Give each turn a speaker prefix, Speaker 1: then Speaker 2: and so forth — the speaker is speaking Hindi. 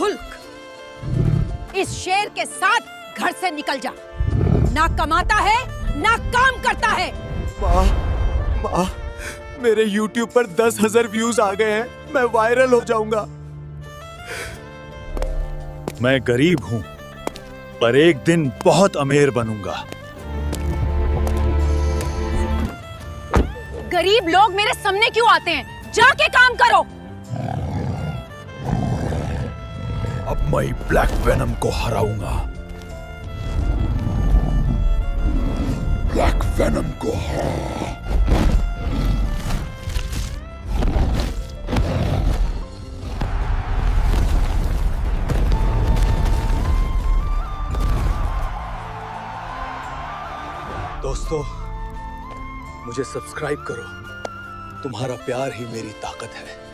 Speaker 1: हुल्क, इस शेर के साथ घर से निकल जा। ना कमाता है ना काम करता है।
Speaker 2: माँ, मेरे YouTube पर 10,000 व्यूज आ गए हैं, मैं वायरल हो जाऊंगा। मैं गरीब हूँ, पर एक दिन बहुत अमीर बनूंगा।
Speaker 1: गरीब लोग मेरे सामने क्यों आते हैं? जाके काम करो।
Speaker 2: अब मैं ब्लैक वेनम को हराऊंगा। ब्लैक वेनम को दोस्तों, मुझे सब्सक्राइब करो। तुम्हारा प्यार ही मेरी ताकत है।